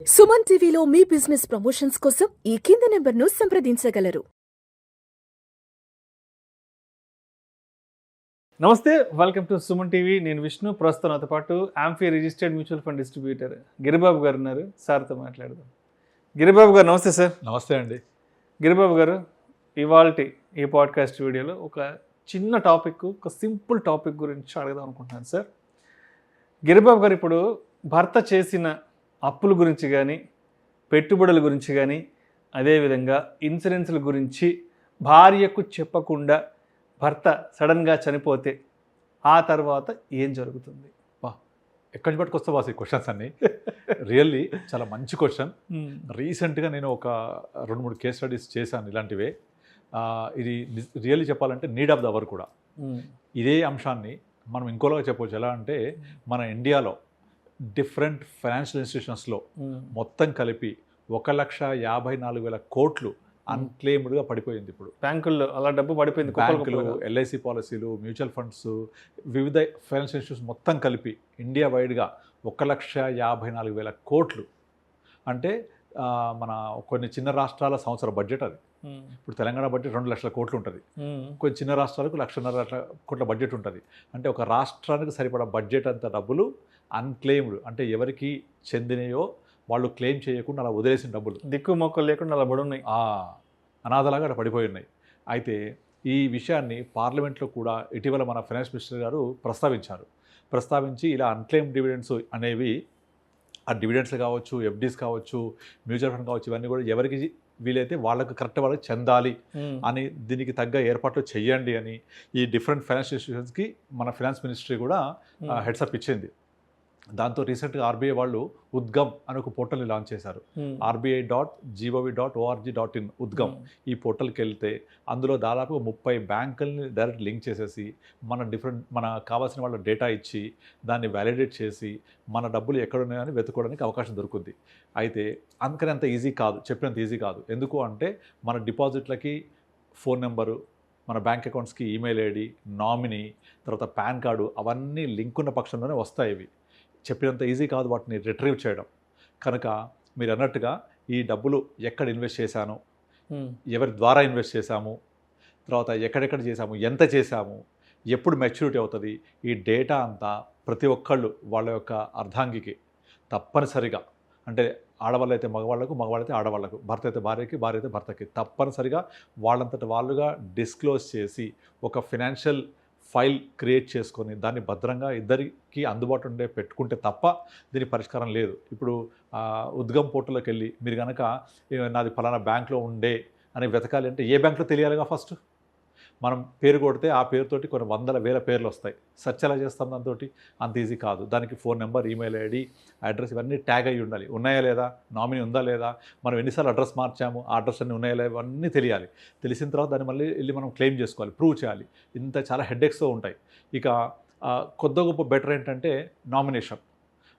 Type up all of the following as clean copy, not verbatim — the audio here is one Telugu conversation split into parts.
సుమన్ టీవీలో మీ బిజినెస్ ప్రమోషన్స్ కోసం ఈ కింది నెంబర్ను సంప్రదించగలరు. నమస్తే, వెల్కమ్ టు సుమన్ టీవీ. నేను విష్ణు. ప్రస్తుతం నాతో పాటు amphi registered mutual fund distributor Giribabu గారు ఉన్నారు. సార్తో మాట్లాడదాం. గిరిబాబు గారు నమస్తే సార్. నమస్తే అండి. గిరిబాబు గారు, ఇవాల్టి ఈ పాడ్కాస్ట్ వీడియోలో ఒక చిన్న టాపిక్, ఒక సింపుల్ టాపిక్ గురించి అడగదాం అనుకుంటున్నాను సార్. గిరిబాబు గారు, ఇప్పుడు భర్త చేసిన అప్పుల గురించి కానీ, పెట్టుబడుల గురించి కానీ, అదేవిధంగా ఇన్సూరెన్స్ల గురించి భార్యకు చెప్పకుండా భర్త సడన్గా చనిపోతే ఆ తర్వాత ఏం జరుగుతుంది? ఎక్కడి నుంచి పట్టుకొస్తా బాస్ ఈ క్వశ్చన్స్ అన్ని? రియల్లీ చాలా మంచి క్వశ్చన్. రీసెంట్గా నేను ఒక 2-3 కేస్ స్టడీస్ చేశాను ఇలాంటివే. ఇది రియల్లీ చెప్పాలంటే నీడ్ ఆఫ్ ద అవర్ కూడా. ఇదే అంశాన్ని మనం ఇంకోలాగా చెప్పవచ్చు. ఎలా అంటే, మన ఇండియాలో డిఫరెంట్ ఫైనాన్షియల్ ఇన్స్టిట్యూషన్స్లో మొత్తం కలిపి 1,54,000 కోట్లు అన్క్లెయిమ్డ్గా పడిపోయింది. ఇప్పుడు బ్యాంకుల్లో అలా డబ్బు పడిపోయింది. బ్యాంకులు, ఎల్ఐసి పాలసీలు, మ్యూచువల్ ఫండ్స్, వివిధ ఫైనాన్షియల్ ఇన్స్టిట్యూషన్స్ మొత్తం కలిపి ఇండియా వైడ్గా 1,54,000 కోట్లు. అంటే మన కొన్ని చిన్న రాష్ట్రాల సంవత్సర బడ్జెట్ అది. ఇప్పుడు తెలంగాణ బడ్జెట్ 2 లక్షల కోట్లు ఉంటుంది. కొన్ని చిన్న రాష్ట్రాలకు 1,50,000 కోట్ల బడ్జెట్ ఉంటుంది. అంటే ఒక రాష్ట్రానికి సరిపడా బడ్జెట్ అంత డబ్బులు అన్క్లెయిమ్డ్, అంటే ఎవరికి చెందినయో వాళ్ళు క్లెయిమ్ చేయకుండా అలా వదిలేసిన డబ్బులు, దిక్కు మొక్కలు లేకుండా అలా పడి ఉన్నాయి, అనాథలాగా అక్కడ పడిపోయి ఉన్నాయి. అయితే ఈ విషయాన్ని పార్లమెంట్లో కూడా ఇటీవల మన ఫైనాన్స్ మినిస్టర్ గారు ప్రస్తావించి ఇలా అన్క్లెయిమ్ డివిడెండ్స్ అనేవి, ఆ డివిడెండ్స్ కావచ్చు, ఎఫ్డీస్ కావచ్చు, మ్యూచువల్ ఫండ్ కావచ్చు, ఇవన్నీ కూడా ఎవరికి వీలైతే వాళ్ళకి కరెక్ట్ వాళ్ళకి చెందాలి అని, దీనికి తగ్గ ఏర్పాట్లు చేయండి అని ఈ డిఫరెంట్ ఫైనాన్షియల్ ఇన్స్టిట్యూషన్స్కి మన ఫైనాన్స్ మినిస్ట్రీ కూడా హెడ్సప్ ఇచ్చింది. దాంతో రీసెంట్గా ఆర్బీఐ వాళ్ళు ఉద్గమ్ అని ఒక పోర్టల్ని లాంచ్ చేశారు. RBI.gov.org.in ఉద్గమ్. ఈ పోర్టల్కి వెళ్తే అందులో దాదాపుగా 30 బ్యాంకుల్ని డైరెక్ట్ లింక్ చేసేసి మన కావాల్సిన వాళ్ళ డేటా ఇచ్చి దాన్ని వ్యాలిడేట్ చేసి మన డబ్బులు ఎక్కడున్నాయని వెతుకోవడానికి అవకాశం దొరుకుతుంది. అయితే అందుకని అంత ఈజీ కాదు, చెప్పినంత ఈజీ కాదు. ఎందుకు అంటే, మన డిపాజిట్లకి ఫోన్ నెంబరు, మన బ్యాంక్ అకౌంట్స్కి ఈమెయిల్ ఐడి, నామినీ, తర్వాత పాన్ కార్డు, అవన్నీ లింక్ ఉన్న పక్షంలోనే వస్తాయి. ఇవి చెప్పినంత ఈజీ కాదు వాటిని రిట్రీవ్ చేయడం. కనుక మీరు అన్నట్టుగా ఈ డబ్బులు ఎక్కడ ఇన్వెస్ట్ చేశాను, ఎవరి ద్వారా ఇన్వెస్ట్ చేశాము, తర్వాత ఎక్కడెక్కడ చేశాము, ఎంత చేశాము, ఎప్పుడు మెచ్యూరిటీ అవుతుంది, ఈ డేటా అంతా ప్రతి ఒక్కళ్ళు వాళ్ళ యొక్క అర్ధాంగికి తప్పనిసరిగా, అంటే ఆడవాళ్ళైతే మగవాళ్ళకు, మగవాళ్ళైతే ఆడవాళ్ళకు, భర్త అయితే భార్యకి, భార్య అయితే భర్తకి తప్పనిసరిగా వాళ్ళంతటి వాళ్ళుగా డిస్క్లోజ్ చేసి ఒక ఫైనాన్షియల్ ఫైల్ క్రియేట్ చేసుకొని దాన్ని భద్రంగా ఇద్దరికి అందుబాటు ఉండే పెట్టుకుంటే తప్ప దీని పరిష్కారం లేదు. ఇప్పుడు ఉద్గమ్ పోర్టల్లోకి వెళ్ళి మీరు కనుక నాది ఫలానా బ్యాంక్లో ఉండే అని వెతకాలి అంటే ఏ బ్యాంక్లో తెలియాలిగా ఫస్ట్. మనం పేరు కొడితే ఆ పేరుతోటి కొన్ని 100,000 పేర్లు వస్తాయి. సెర్చ్ ఎలా చేస్తాం? దాంతో అంత ఈజీ కాదు. దానికి phone number, email ID, address ఇవన్నీ ట్యాగ్ అయ్యి ఉండాలి. ఉన్నాయా లేదా, నామినీ ఉందా లేదా, మనం ఎన్నిసార్లు అడ్రస్ మార్చాము, ఆ అడ్రస్ అన్నీ ఉన్నాయా లేదా, ఇవన్నీ తెలియాలి. తెలిసిన తర్వాత దాన్ని మళ్ళీ వెళ్ళి మనం క్లెయిమ్ చేసుకోవాలి, ప్రూవ్ చేయాలి. ఇంత చాలా హెడ్ఏక్స్తో ఉంటాయి. ఇక కొద్ది గొప్ప బెటర్ ఏంటంటే నామినేషన్.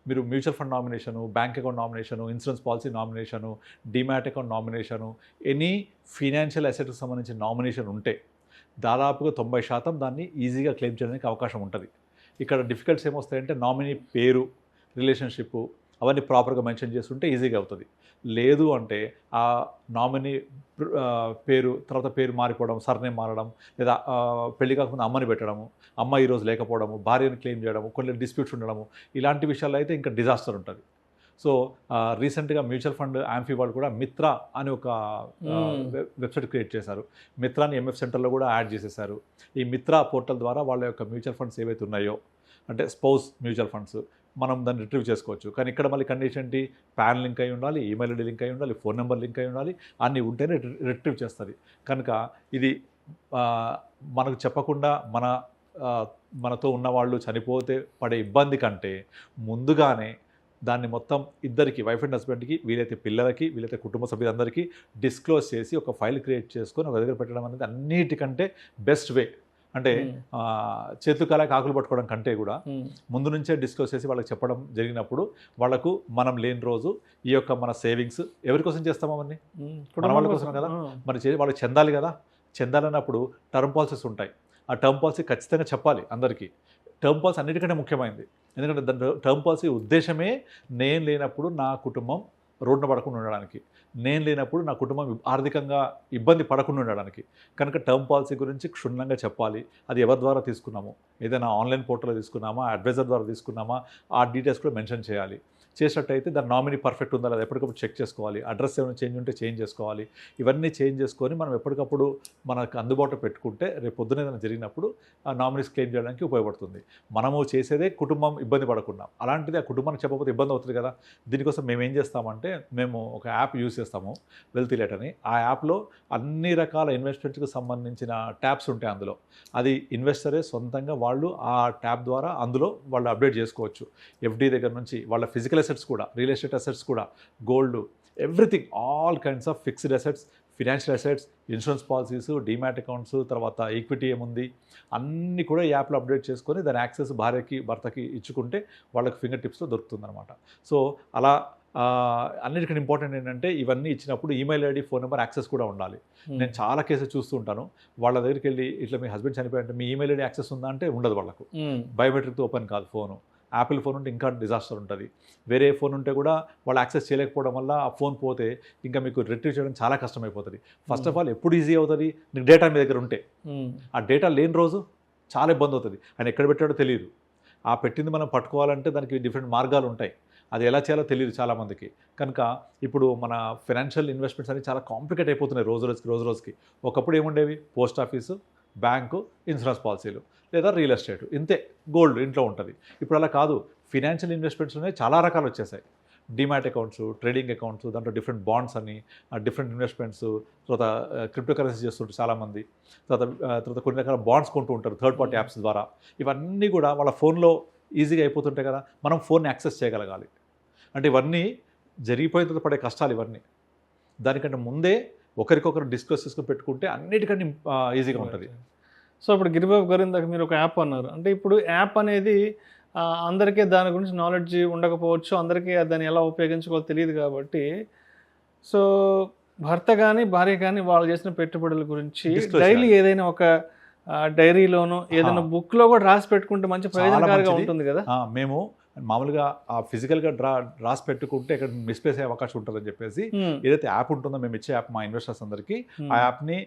మీరు mutual fund nomination, bank account nomination, insurance policy nomination, demat account nomination, any financial అసెట్కి సంబంధించిన నామినేషన్ ఉంటే దాదాపుగా 90% దాన్ని ఈజీగా క్లెయిమ్ చేయడానికి అవకాశం ఉంటుంది. ఇక్కడ డిఫికల్ట్స్ ఏమొస్తాయంటే, నామినీ పేరు, రిలేషన్షిప్ అవన్నీ ప్రాపర్గా మెన్షన్ చేస్తుంటే ఈజీగా అవుతుంది. లేదు అంటే ఆ నామినీ పేరు తర్వాత పేరు మారిపోవడం, సర్నేమ్ మారడం, లేదా పెళ్లి కాకుండా అమ్మని పెట్టడము, అమ్మ ఈరోజు లేకపోవడము, భార్యను క్లెయిమ్ చేయడము, కొన్ని డిస్ప్యూట్స్ ఉండడము, ఇలాంటి విషయాల్లో అయితే ఇంకా డిజాస్టర్ ఉంటుంది. సో రీసెంట్గా మ్యూచువల్ ఫండ్ ఆంఫీ వాళ్ళు కూడా మిత్రా అని ఒక వెబ్సైట్ క్రియేట్ చేశారు. మిత్రాని ఎంఎఫ్ సెంటర్లో కూడా యాడ్ చేసేసారు. ఈ మిత్రా పోర్టల్ ద్వారా వాళ్ళ యొక్క మ్యూచువల్ ఫండ్స్ ఏవైతే ఉన్నాయో, అంటే స్పౌస్ మ్యూచువల్ ఫండ్స్, మనం దాన్ని రిట్రీవ్ చేసుకోవచ్చు. కానీ ఇక్కడ మళ్ళీ కండిషన్ ఏంటి? పాన్ లింక్ అయి ఉండాలి, ఈమెయిల్ ఐడి లింక్ అయి ఉండాలి, ఫోన్ నెంబర్ లింక్ అయి ఉండాలి, అన్నీ ఉంటేనే రిట్రీవ్ చేస్తుంది. కనుక ఇది మనకు చెప్పకుండా మనతో ఉన్నవాళ్ళు చనిపోతే పడే ఇబ్బంది కంటే ముందుగానే దాన్ని మొత్తం ఇద్దరికి, వైఫ్ అండ్ హస్బెండ్కి, వీలైతే పిల్లలకి, వీలైతే కుటుంబ సభ్యులందరికీ డిస్క్లోజ్ చేసి ఒక ఫైల్ క్రియేట్ చేసుకొని ఒక దగ్గర పెట్టడం అనేది అన్నిటికంటే బెస్ట్ వే. అంటే చేతులు కాలాకి ఆకులు పట్టుకోవడం కంటే కూడా ముందు నుంచే డిస్క్లోజ్ చేసి వాళ్ళకి చెప్పడం జరిగినప్పుడు, వాళ్ళకు మనం లేని రోజు ఈ యొక్క మన సేవింగ్స్ ఎవరి కోసం చేస్తాం? అవన్నీ మన వాళ్ళ కోసం కదా. మరి వాళ్ళకి చెందాలి కదా. చెందాలన్నప్పుడు టర్మ్ పాలసీస్ ఉంటాయి. ఆ టర్మ్ పాలసీ ఖచ్చితంగా చెప్పాలి అందరికీ. టర్మ్ పాలసీ అన్నిటికంటే ముఖ్యమైనది. ఎందుకంటే దాని టర్మ్ పాలసీ ఉద్దేశమే నేను లేనప్పుడు నా కుటుంబం రోడ్డున పడకుండా ఉండడానికి, నేను లేనప్పుడు నా కుటుంబం ఆర్థికంగా ఇబ్బంది పడకుండా ఉండడానికి. కనుక టర్మ్ పాలసీ గురించి క్షుణ్ణంగా చెప్పాలి. అది ఎవరి ద్వారా తీసుకున్నాము, ఏదైనా ఆన్లైన్ పోర్టల్లో తీసుకున్నామా, అడ్వైజర్ ద్వారా తీసుకున్నామా, ఆ డీటెయిల్స్ కూడా మెన్షన్ చేయాలి. చేసినట్టయితే దాని నామినీ పర్ఫెక్ట్ ఉందా లేదా ఎప్పటికప్పుడు చెక్ చేసుకోవాలి. అడ్రస్ ఏమైనా చేంజ్ ఉంటే చేంజ్ చేసుకోవాలి. ఇవన్నీ చేంజ్ చేసుకొని మనం ఎప్పటికప్పుడు మనకు అందుబాటులో పెట్టుకుంటే రేపు పొద్దున ఏదైనా జరిగినప్పుడు ఆ నామినీస్ క్లెయిమ్ చేయడానికి ఉపయోగపడుతుంది. మనము చేసేదే కుటుంబం ఇబ్బంది పడకుండా, అలాంటిది ఆ కుటుంబానికి చెప్పకపోతే ఇబ్బంది అవుతుంది కదా. దీనికోసం మేము ఏం చేస్తామంటే, మేము ఒక యాప్ యూజ్ చేస్తాము, వెల్త్ ఎలైట్ అని. ఆ యాప్లో అన్ని రకాల ఇన్వెస్ట్మెంట్స్కి సంబంధించిన ట్యాబ్స్ ఉంటాయి. అందులో అది ఇన్వెస్టరే సొంతంగా వాళ్ళు ఆ ట్యాబ్ ద్వారా అందులో వాళ్ళు అప్డేట్ చేసుకోవచ్చు. ఎఫ్డీ దగ్గర నుంచి వాళ్ళ ఫిజికల్ అసెట్స్ కూడా, రియల్ ఎస్టేట్ అసెట్స్ కూడా, gold, everything, all kinds of fixed assets, financial assets, insurance policies, demat accounts, తర్వాత ఈక్విటీ ఏముంది అన్నీ కూడా ఈ యాప్లో అప్డేట్ చేసుకొని దాని యాక్సెస్ భార్యకి భర్తకి ఇచ్చుకుంటే వాళ్ళకి ఫింగర్ టిప్స్లో దొరుకుతుందన్నమాట. సో అలా అన్నిటికంటే ఇంపార్టెంట్ ఏంటంటే ఇవన్నీ ఇచ్చినప్పుడు email ID, phone number access కూడా ఉండాలి. నేను చాలా కేసెస్ చూస్తూ ఉంటాను. వాళ్ళ దగ్గరికి వెళ్ళి ఇట్లా మీ హస్బెండ్ చనిపోయారంటే మీ ఈమెయిల్ ఐడి యాక్సెస్ ఉందా అంటే ఉండదు. వాళ్ళకు బయోమెట్రిక్తో ఓపెన్ కాదు ఫోను. యాపిల్ ఫోన్ ఉంటే ఇంకా డిజాస్టర్ ఉంటుంది. వేరే ఫోన్ ఉంటే కూడా వాళ్ళు యాక్సెస్ చేయలేకపోవడం వల్ల ఆ ఫోన్ పోతే ఇంకా మీకు రిట్రీవ్ చేయడం చాలా కష్టమైపోతుంది. ఫస్ట్ ఆఫ్ ఆల్ ఎప్పుడు ఈజీ అవుతుంది, నీకు డేటా మీ దగ్గర ఉంటే. ఆ డేటా లేని రోజు చాలా ఇబ్బంది అవుతుంది. ఆయన ఎక్కడ పెట్టాడో తెలియదు. ఆ పెట్టింది మనం పట్టుకోవాలంటే దానికి డిఫరెంట్ మార్గాలు ఉంటాయి. అది ఎలా చేయాలో తెలియదు చాలామందికి. కనుక ఇప్పుడు మన ఫైనాన్షియల్ ఇన్వెస్ట్మెంట్స్ అనేవి చాలా కాంప్లికేట్ అయిపోతున్నాయి రోజు రోజుకి. ఒకప్పుడు ఏముండేవి, పోస్ట్ ఆఫీసు, బ్యాంకు, ఇన్సూరెన్స్ పాలసీలు, లేదా రియల్ ఎస్టేట్, ఇంతే, గోల్డ్ ఇంట్లో ఉంటుంది. ఇప్పుడు అలా కాదు. ఫినాన్షియల్ ఇన్వెస్ట్మెంట్స్ ఉన్నాయి, చాలా రకాలు వచ్చేసాయి. డిమాట్ అకౌంట్స్, ట్రేడింగ్ అకౌంట్స్, దాంట్లో డిఫరెంట్ బాండ్స్ అని, డిఫరెంట్ ఇన్వెస్ట్మెంట్స్, తర్వాత క్రిప్టో కరెన్సీ చేస్తుంటారు చాలామంది, తర్వాత కొన్ని రకాల బాండ్స్ కొంటూ ఉంటారు థర్డ్ పార్టీ యాప్స్ ద్వారా. ఇవన్నీ కూడా వాళ్ళ ఫోన్లో ఈజీగా అయిపోతుంటాయి కదా. మనం ఫోన్ని యాక్సెస్ చేయగలగాలి. అంటే ఇవన్నీ జరిగిపోయిన తర్వాత పడే కష్టాలు ఇవన్నీ. దానికంటే ముందే ఒకరికొకరు డిస్కస్ చేసుకుని పెట్టుకుంటే అన్నిటికంటే ఈజీగా ఉంటుంది. సో ఇప్పుడు గిరిబాబు గారు ఇందాక మీరు ఒక యాప్ అన్నారు. అంటే ఇప్పుడు యాప్ అనేది అందరికీ దాని గురించి నాలెడ్జ్ ఉండకపోవచ్చు, అందరికీ దాన్ని ఎలా ఉపయోగించుకోవాలో తెలియదు కాబట్టి, సో భర్త కానీ భార్య కానీ వాళ్ళు చేసిన పెట్టుబడుల గురించి డైలీ ఏదైనా ఒక డైరీలోనో ఏదైనా బుక్లో కూడా రాసి పెట్టుకుంటే మంచి ప్రయోజనకారిగా ఉంటుంది కదా. మేము మామూలుగా ఆ ఫిజికల్గా రాసి పెట్టుకుంటే ఇక్కడ మిస్ప్లేస్ అయ్యే అవకాశం ఉంటుందని చెప్పేసి ఏదైతే యాప్ ఉంటుందో మేము ఇచ్చే యాప్ మా ఇన్వెస్టర్స్ అందరికీ, ఆ యాప్ని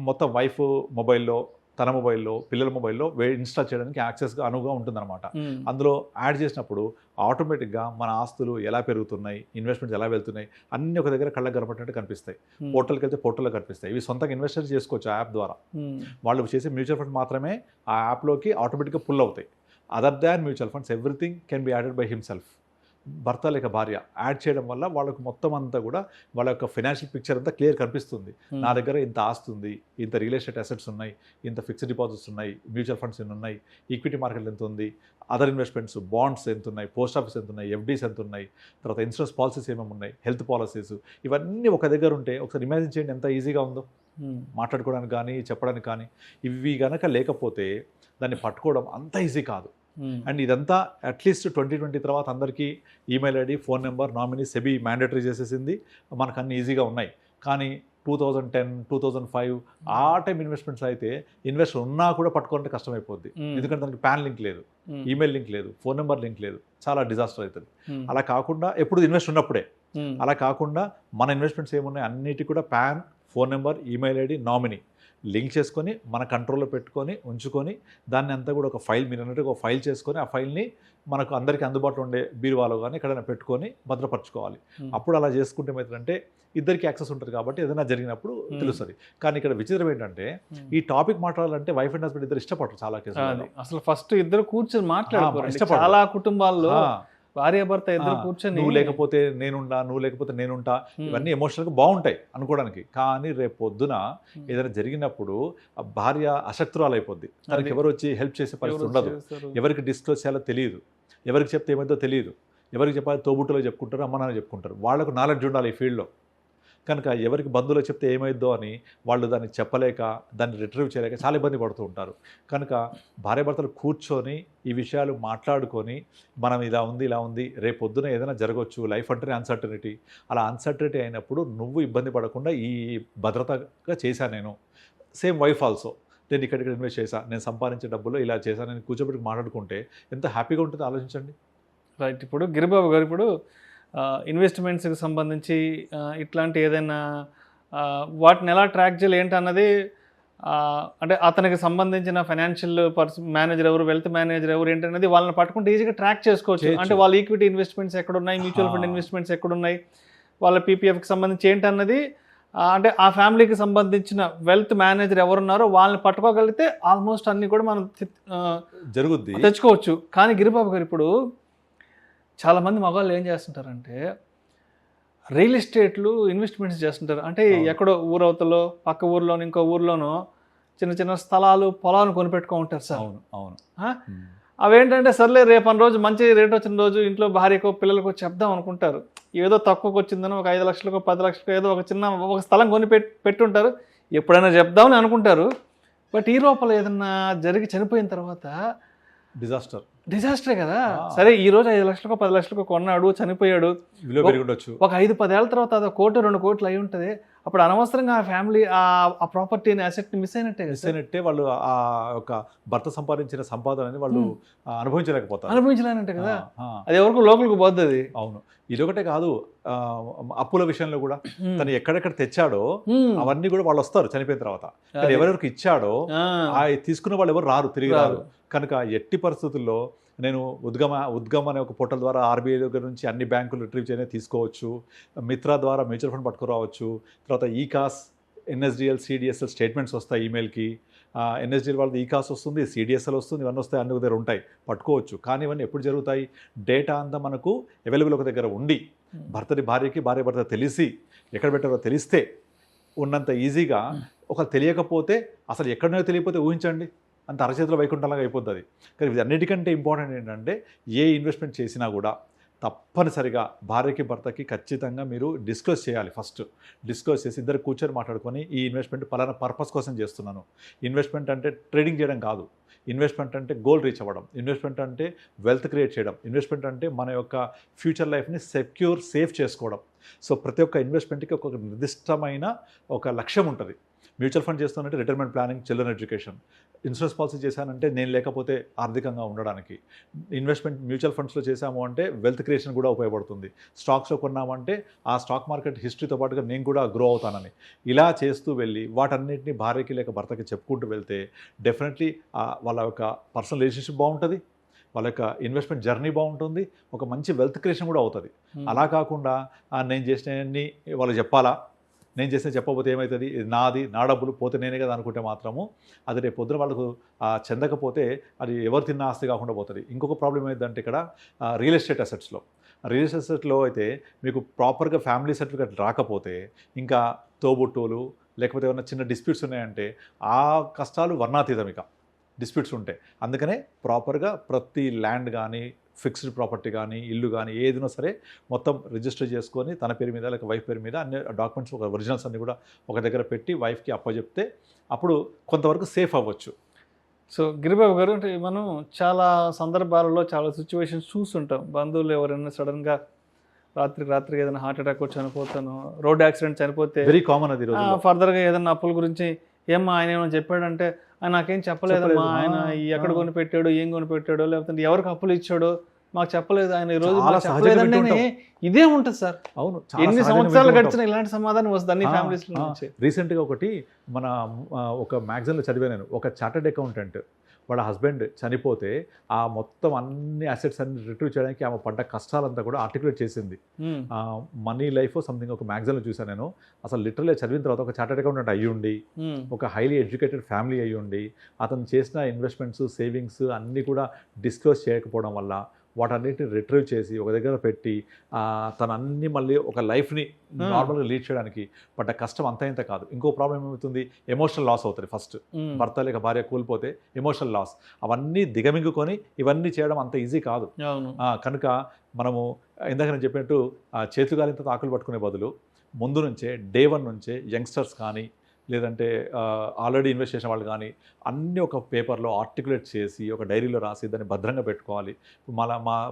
మొత్తం వైఫ్ మొబైల్లో, తన మొబైల్లో, పిల్లల మొబైల్లో ఇన్స్టాల్ చేయడానికి యాక్సెస్గా అనువుగా ఉంటుందన్నమాట. అందులో యాడ్ చేసినప్పుడు ఆటోమేటిక్గా మన ఆస్తులు ఎలా పెరుగుతున్నాయి, ఇన్వెస్ట్మెంట్స్ ఎలా వెళ్తున్నాయి అన్నీ ఒక దగ్గర కళ్ళకు కనపడినట్టు కనిపిస్తాయి. పోర్టల్కి వెళ్తే పోర్టల్లో కనిపిస్తాయి. ఇవి సొంతంగా ఇన్వెస్టర్ చేసుకోవచ్చు ఆ యాప్ ద్వారా. వాళ్ళు చేసే మ్యూచువల్ ఫండ్ మాత్రమే ఆ యాప్లోకి ఆటోమేటిక్గా పుల్ అవుతాయి. Other than mutual funds everything can be added by himself. భర్త లేక భార్య యాడ్ చేయడం వల్ల వాళ్ళకు మొత్తం అంతా కూడా వాళ్ళ యొక్క ఫైనాన్షియల్ పిక్చర్ అంతా క్లియర్ కనిపిస్తుంది. నా దగ్గర ఇంత ఆస్తి ఉంది, ఇంత రియల్ ఎస్టేట్ అసెట్స్ ఉన్నాయి, ఇంత ఫిక్స్డ్ డిపాజిట్స్ ఉన్నాయి, మ్యూచువల్ ఫండ్స్ ఎన్ని ఉన్నాయి, ఈక్విటీ మార్కెట్ ఎంత ఉంది, అదర్ ఇన్వెస్ట్మెంట్స్, బాండ్స్ ఎంత ఉన్నాయి, పోస్ట్ ఆఫీస్ ఎంత ఉన్నాయి, ఎఫ్డీస్ ఎంత ఉన్నాయి, తర్వాత ఇన్సూరెన్స్ పాలసీస్ ఏమేమి ఉన్నాయి, హెల్త్ పాలసీస్, ఇవన్నీ ఒక దగ్గర ఉంటే ఒకసారి ఇమాజిన్ చేయండి ఎంత ఈజీగా ఉందో మాట్లాడుకోవడానికి కానీ చెప్పడానికి కానీ. ఇవి కనుక లేకపోతే దాన్ని పట్టుకోవడం అంత ఈజీ కాదు. అండ్ ఇదంతా అట్లీస్ట్ 2020 తర్వాత అందరికీ email ID, phone number, nominee SEBI mandatory చేసేసింది. మనకు అన్ని ఈజీగా ఉన్నాయి. కానీ 2010, 2005 ఆ టైం ఇన్వెస్ట్మెంట్స్ అయితే ఇన్వెస్టర్ ఉన్నా కూడా పట్టుకోవాలంటే కష్టమైపోద్ది. ఎందుకంటే దానికి పాన్ లింక్ లేదు, ఈమెయిల్ లింక్ లేదు, ఫోన్ నెంబర్ లింక్ లేదు, చాలా డిజాస్టర్ అవుతుంది. అలా కాకుండా ఎప్పుడు ఇన్వెస్ట్ ఉన్నప్పుడే, అలా కాకుండా మన ఇన్వెస్ట్మెంట్స్ ఏమున్నాయి అన్నిటి కూడా pan, phone number, email ID, nominee link చేసుకొని మన కంట్రోల్లో పెట్టుకొని ఉంచుకొని దాన్ని అంతా కూడా ఒక ఫైల్, మీరు అన్నట్టుగా ఒక ఫైల్ చేసుకొని ఆ ఫైల్ని మనకు అందరికీ అందుబాటులో ఉండే బీరువాలో కానీ ఎక్కడైనా పెట్టుకొని భద్రపరచుకోవాలి. అప్పుడు అలా చేసుకుంటే ఏమవుతుందంటే ఇద్దరికి యాక్సెస్ ఉంటుంది కాబట్టి ఏదైనా జరిగినప్పుడు తెలుస్తుంది. కానీ ఇక్కడ విచిత్రం ఏంటంటే ఈ టాపిక్ మాట్లాడాలంటే వైఫ్ అండ్ హస్బెండ్ ఇద్దరు ఇష్టపడరు. చాలా కేసులు అసలు ఫస్ట్ ఇద్దరు కూర్చొని మాట్లాడుకోరు. చాలా కుటుంబాల్లో భార్య భర్త ఇద్దరు కూర్చొని నువ్వు లేకపోతే నేనుంటా, నువ్వు లేకపోతే నేనుంటా, ఇవన్నీ ఎమోషనల్గా బాగుంటాయి అనుకోవడానికి. కానీ రేపు పొద్దున ఏదైనా జరిగినప్పుడు ఆ భార్య అశక్తురాలు అయిపోద్ది. తనకి ఎవరు వచ్చి హెల్ప్ చేసే పరిస్థితి ఉండదు. ఎవరికి డిస్క్లోజ్ చేయాలో తెలియదు, ఎవరికి చెప్తే ఏమైందో తెలియదు, ఎవరికి చెప్పాలి తోబుట్టులో చెప్పుకుంటారు, అమ్మ నాన్న చెప్పుకుంటారు. వాళ్ళకు నాలెడ్జ్ ఉండాలి ఈ ఫీల్డ్లో. కనుక ఎవరికి బంధువులకు చెప్తే ఏమైద్దో అని వాళ్ళు దాన్ని చెప్పలేక, దాన్ని రిట్రీవ్ చేయలేక చాలా ఇబ్బంది పడుతూ ఉంటారు. కనుక భార్యాభర్తలు కూర్చొని ఈ విషయాలు మాట్లాడుకొని మనం ఇలా ఉంది, రేపు పొద్దున ఏదైనా జరగవచ్చు. లైఫ్ అంటేనే అన్సర్టనిటీ. అలా అన్సర్టనిటీ అయినప్పుడు నువ్వు ఇబ్బంది పడకుండా ఈ భద్రతగా చేశాను నేను. సేమ్ వైఫ్ ఆల్సో, నేను ఇక్కడిక్కడ ఇన్వెస్ట్ చేశాను, నేను సంపాదించే డబ్బులో ఇలా చేశాను, నేను కూర్చోబెట్టి మాట్లాడుకుంటే ఎంత హ్యాపీగా ఉంటుందో ఆలోచించండి. రైట్. ఇప్పుడు గిరిబాబు గారు ఇప్పుడు ఇన్వెస్ట్మెంట్స్కి సంబంధించి ఇట్లాంటి ఏదైనా వాటిని ఎలా ట్రాక్ చేయాలి ఏంటన్నది అంటే అతనికి సంబంధించిన ఫైనాన్షియల్ మేనేజర్ ఎవరు, వెల్త్ మేనేజర్ ఎవరు ఏంటనేది వాళ్ళని పట్టుకుంటే ఈజీగా ట్రాక్ చేసుకోవచ్చు. అంటే వాళ్ళ ఈక్విటీ ఇన్వెస్ట్మెంట్స్ ఎక్కడున్నాయి, మ్యూచువల్ ఫండ్ ఇన్వెస్ట్మెంట్స్ ఎక్కడున్నాయి, వాళ్ళ పీపీఎఫ్కి సంబంధించి ఏంటన్నది అంటే ఆ ఫ్యామిలీకి సంబంధించిన వెల్త్ మేనేజర్ ఎవరున్నారో వాళ్ళని పట్టుకోగలిగితే ఆల్మోస్ట్ అన్ని కూడా మనం జరుగుద్ది, తెచ్చుకోవచ్చు. కానీ గిరిబాబు గారు ఇప్పుడు చాలామంది మగవాళ్ళు ఏం చేస్తుంటారంటే రియల్ ఎస్టేట్లు ఇన్వెస్ట్మెంట్స్ చేస్తుంటారు. అంటే ఎక్కడో ఊరవతలో పక్క ఊర్లోనో ఇంకో ఊర్లోనో చిన్న చిన్న స్థలాలు పొలాలను కొనిపెట్టుకో ఉంటారు సార్. అవును అవును. అవేంటంటే సర్లే రేపటి రోజు మంచి రేట్ వచ్చిన రోజు ఇంట్లో భార్యకో పిల్లలకో చెప్దాం అనుకుంటారు. ఏదో తక్కువకి వచ్చిందని ఒక 5 లక్షలకో 10 లక్షలకో ఏదో ఒక చిన్న ఒక స్థలం కొని పెట్టుంటారు, ఎప్పుడైనా చెప్దామని అనుకుంటారు. బట్ ఈ లోపల ఏదన్నా జరిగి చనిపోయిన తర్వాత డిజాస్టరే కదా. సరే ఈ రోజు 5 లక్షలకో 10 లక్షలకో కొన్నాడు, చనిపోయాడు, ఒక 5-10 ఏళ్ళ తర్వాత అది 1 కోటి 2 కోట్లు అయి ఉంటుంది. అప్పుడు అనవసరంగా ఆ ఫ్యామిలీ ఆ ప్రాపర్టీని అసెట్ని మిస్ అయినట్టే వాళ్ళు ఆ యొక్క భర్త సంపాదించిన సంపాదనని వాళ్ళు అనుభవించలేనంటే కదా. అది ఎవరికి లోకల్కి పోద్ది అది. అవును, ఇదొకటే కాదు, అప్పుల విషయంలో కూడా తను ఎక్కడెక్కడ తెచ్చాడో అవన్నీ కూడా వాళ్ళు వస్తారు చనిపోయిన తర్వాత. ఎవరెవరికి ఇచ్చాడో తీసుకున్న వాళ్ళు ఎవరు రారు, తిరిగి రారు. కనుక ఎట్టి పరిస్థితుల్లో నేను ఉద్గమ్ అనే ఒక పోర్టల్ ద్వారా ఆర్బీఐ దగ్గర నుంచి అన్ని బ్యాంకులు రిట్రీవ్ చేయనే తీసుకోవచ్చు, మిత్రా ద్వారా మ్యూచువల్ ఫండ్ పట్టుకురావచ్చు, తర్వాత ఈకాస్, ఎన్ఎస్డిఎల్, సిడిఎస్ఎల్ స్టేట్మెంట్స్ వస్తాయి ఈమెయిల్కి. ఎన్ఎస్డిఎల్ వాళ్ళది ఈకాస్ వస్తుంది, సిడిఎస్ఎల్ వస్తుంది, ఇవన్నీ వస్తాయి, అన్ని దగ్గర ఉంటాయి, పట్టుకోవచ్చు. కానీ ఇవన్నీ ఎప్పుడు జరుగుతాయి? డేటా అంతా మనకు అవైలబుల్ ఒక దగ్గర ఉండి, భార్యకి భార్య భర్త తెలిసి ఎక్కడ పెట్టారో తెలిస్తే ఉన్నంత ఈజీగా. ఒకరు తెలియకపోతే, అసలు ఎక్కడనో తెలియకపోతే ఊహించండి, అంత అరచేతిలో వైకుంఠంలాగా అయిపోతుంది. కానీ ఇది అన్నిటికంటే ఇంపార్టెంట్ ఏంటంటే ఏ ఇన్వెస్ట్మెంట్ చేసినా కూడా తప్పనిసరిగా భార్యకి భర్తకి ఖచ్చితంగా మీరు డిస్క్లోజ్ చేయాలి. ఫస్ట్ డిస్క్లోజ్ చేసి ఇద్దరు కూర్చొని మాట్లాడుకొని ఈ ఇన్వెస్ట్మెంట్ పలానా పర్పస్ కోసం చేస్తున్నాను. ఇన్వెస్ట్మెంట్ అంటే ట్రేడింగ్ చేయడం కాదు, ఇన్వెస్ట్మెంట్ అంటే గోల్ రీచ్ అవ్వడం, ఇన్వెస్ట్మెంట్ అంటే వెల్త్ క్రియేట్ చేయడం, ఇన్వెస్ట్మెంట్ అంటే మన యొక్క ఫ్యూచర్ లైఫ్ని సేఫ్ చేసుకోవడం. సో ప్రతి ఒక్క ఇన్వెస్ట్మెంట్కి ఒక నిర్దిష్టమైన ఒక లక్ష్యం ఉంటుంది. మ్యూచువల్ ఫండ్ చేస్తానంటే retirement planning, children education. Insurance policy చేశానంటే నేను లేకపోతే ఆర్థికంగా ఉండడానికి. ఇన్వెస్ట్మెంట్ మ్యూచువల్ ఫండ్స్లో చేశాము అంటే వెల్త్ క్రియేషన్ కూడా ఉపయోగపడుతుంది. స్టాక్స్లో కొన్నామంటే ఆ స్టాక్ మార్కెట్ హిస్టరీతో పాటుగా నేను కూడా గ్రో అవుతానని. ఇలా చేస్తూ వెళ్ళి వాటన్నిటిని భార్యకి లేక భర్తకి చెప్పుకుంటూ వెళ్తే డెఫినెట్లీ వాళ్ళ యొక్క పర్సనల్ రిలేషన్షిప్ బాగుంటుంది, వాళ్ళ యొక్క ఇన్వెస్ట్మెంట్ జర్నీ బాగుంటుంది, ఒక మంచి వెల్త్ క్రియేషన్ కూడా అవుతుంది. అలా కాకుండా నేను చేసినవన్నీ వాళ్ళు చెప్పాలా, నేను చేసిన చెప్పకపోతే ఏమవుతుంది, ఇది నాది, నా డబ్బులు పోతే నేనే కదా అనుకుంటే మాత్రము అది రేపు పొద్దున వాళ్ళకు చెందకపోతే అది ఎవరు తిన్న ఆస్తి కాకుండా పోతుంది. ఇంకొక ప్రాబ్లం ఏంటంటే ఇక్కడ రియల్ ఎస్టేట్ అసెట్స్లో అయితే మీకు ప్రాపర్గా ఫ్యామిలీ సర్టిఫికేట్ రాకపోతే, ఇంకా తోబుట్టువులు లేకపోతే ఏమైనా చిన్న డిస్ప్యూట్స్ ఉన్నాయంటే ఆ కష్టాలు వర్ణాతీతం. ఇక డిస్ప్యూట్స్ ఉంటాయి. అందుకనే ప్రాపర్గా ప్రతి ల్యాండ్ కానీ, ఫిక్స్డ్ ప్రాపర్టీ కానీ, ఇల్లు కానీ ఏదైనా సరే మొత్తం రిజిస్టర్ చేసుకొని తన పేరు మీద లేక వైఫ్ పేరు మీద అన్ని డాక్యుమెంట్స్, ఒక ఒరిజినల్స్ అన్ని కూడా ఒక దగ్గర పెట్టి వైఫ్కి అప్పచెప్తే అప్పుడు కొంతవరకు సేఫ్ అవ్వచ్చు. సో గిరిబాబు గారు, అంటే మనం చాలా సందర్భాలలో చాలా సిచ్యువేషన్స్ చూస్తుంటాం. బంధువులు ఎవరైనా సడన్గా రాత్రి ఏదైనా హార్ట్ అటాక్ వచ్చి చనిపోతాను, రోడ్ యాక్సిడెంట్ చనిపోతే వెరీ కామన్ అది. ఫర్దర్గా ఏదైనా అప్పుల గురించి ఏమ్మా ఆయన ఏమైనా చెప్పాడంటే, ఆయన నాకేం చెప్పలేదమ్మా, ఆయన ఎక్కడ కొనిపెట్టాడు, ఏం కొనిపెట్టాడో, లేకపోతే ఎవరికి అప్పులు ఇచ్చాడో మాకు చెప్పలేదు, ఆయన ఈ రోజు చెప్పలేదంటే ఇదే ఉంటుంది సార్. అవును, ఎన్ని సంవత్సరాలు గడిచిన ఇలాంటి సమాధానం వస్తుంది అన్ని ఫ్యామిలీస్ నుంచి. రీసెంట్గా ఒకటి మన ఒక మ్యాగజైన్లో చదివా నేను. ఒక చార్టర్డ్ అకౌంటెంట్ వాళ్ళ హస్బెండ్ చనిపోతే ఆ మొత్తం అన్ని అసెట్స్ అన్ని రిట్రీవ్ చేయడానికి ఆమె పడ్డ కష్టాలంతా కూడా ఆర్టికులేట్ చేసింది. మనీ లైఫ్ సంథింగ్ ఒక మ్యాగజైన్లో చూసాను నేను. అసలు లిటరల్లీ చదివిన తర్వాత ఒక చార్టర్డ్ అకౌంటెంట్ అయ్యుండి, ఒక హైలీ ఎడ్యుకేటెడ్ ఫ్యామిలీ అయ్యుండి, అతను చేసిన ఇన్వెస్ట్మెంట్స్, సేవింగ్స్ అన్నీ కూడా డిస్క్లోజ్ చేయకపోవడం వల్ల వాటన్నిటిని రిట్రీవ్ చేసి ఒక దగ్గర పెట్టి తను అన్ని మళ్ళీ ఒక లైఫ్ని నార్మల్గా లీడ్ చేయడానికి పడ్డ కష్టం అంత ఇంత కాదు. ఇంకో ప్రాబ్లం ఏమవుతుంది, ఎమోషనల్ లాస్ అవుతుంది. ఫస్ట్ భర్త లేక భార్య కూలిపోతే ఎమోషనల్ లాస్, అవన్నీ దిగమింగుకొని ఇవన్నీ చేయడం అంత ఈజీ కాదు. కనుక మనము ఇందాక నేను చెప్పినట్టు చేతుగాలింత ఆకులు పట్టుకునే బదులు ముందు నుంచే డే 1 నుంచే యంగ్స్టర్స్ కానీ, లేదంటే ఆల్రెడీ ఇన్వెస్ట్ చేసిన వాళ్ళు కానీ అన్నీ ఒక పేపర్లో ఆర్టికులేట్ చేసి ఒక డైరీలో రాసి దాన్ని భద్రంగా పెట్టుకోవాలి.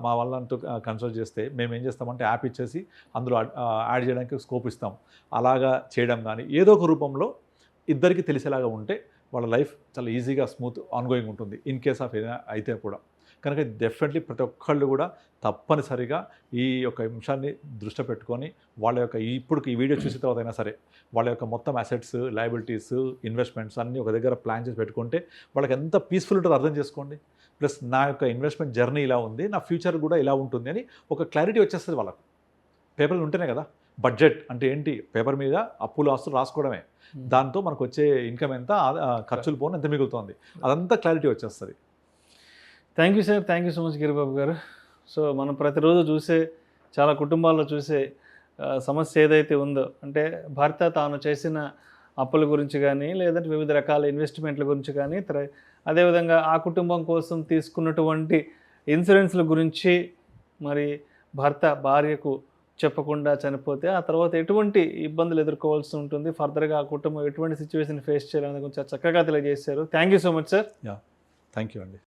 మా వాళ్ళంటూ కన్సల్ట్ చేస్తే మేము ఏం చేస్తామంటే యాప్ ఇచ్చేసి అందులో యాడ్ చేయడానికి స్కోప్ ఇస్తాం. అలాగా చేయడం కానీ ఏదో ఒక రూపంలో ఇద్దరికి తెలిసేలాగా ఉంటే వాళ్ళ లైఫ్ చాలా ఈజీగా స్మూత్ ఆన్గోయింగ్ ఉంటుంది. ఇన్ కేస్ ఆఫ్ ఏదైనా అయితే కూడా కనుక డెఫినెట్లీ ప్రతి ఒక్కళ్ళు కూడా తప్పనిసరిగా ఈ యొక్క అంశాన్ని దృష్టి పెట్టుకొని వాళ్ళ యొక్క ఇప్పుడు ఈ వీడియో చూసిన తర్వాత అయినా సరే వాళ్ళ యొక్క మొత్తం అసెట్స్, లయబిలిటీస్, ఇన్వెస్ట్మెంట్స్ అన్నీ ఒక దగ్గర ప్లాన్ చేసి పెట్టుకుంటే వాళ్ళకి ఎంత పీస్ఫుల్ ఉంటుందో అర్థం చేసుకోండి. ప్లస్ నా యొక్క ఇన్వెస్ట్మెంట్ జర్నీ ఇలా ఉంది, నా ఫ్యూచర్ కూడా ఇలా ఉంటుంది అని ఒక క్లారిటీ వచ్చేస్తుంది వాళ్ళకు. పేపర్లు ఉంటేనే కదా. బడ్జెట్ అంటే ఏంటి? పేపర్ మీద అప్పులు ఆస్తులు రాసుకోవడమే, దాంతో మనకు వచ్చే ఇన్కమ్ ఎంత, ఖర్చులు పోను ఎంత మిగులుతుంది, అదంతా క్లారిటీ వచ్చేస్తుంది. Thank you sir, thank you so much Giribabu గారు. సో మనం ప్రతిరోజు చూసే, చాలా కుటుంబాల్లో చూసే సమస్య ఏదైతే ఉందో, అంటే భర్త తాను చేసిన అప్పుల గురించి కానీ, లేదంటే వివిధ రకాల ఇన్వెస్ట్మెంట్ల గురించి కానీ, అదేవిధంగా ఆ కుటుంబం కోసం తీసుకున్నటువంటి ఇన్సూరెన్స్ల గురించి, మరి భర్త భార్యకు చెప్పకుండా చనిపోతే ఆ తర్వాత ఎటువంటి ఇబ్బందులు ఎదుర్కోవాల్సి ఉంటుంది, ఫర్దర్గా ఆ కుటుంబం ఎటువంటి సిచ్యువేషన్ ఫేస్ చేయాలనే గురించి చక్కగా తెలియజేశారు. Thank you so much sir. Thank you అండి.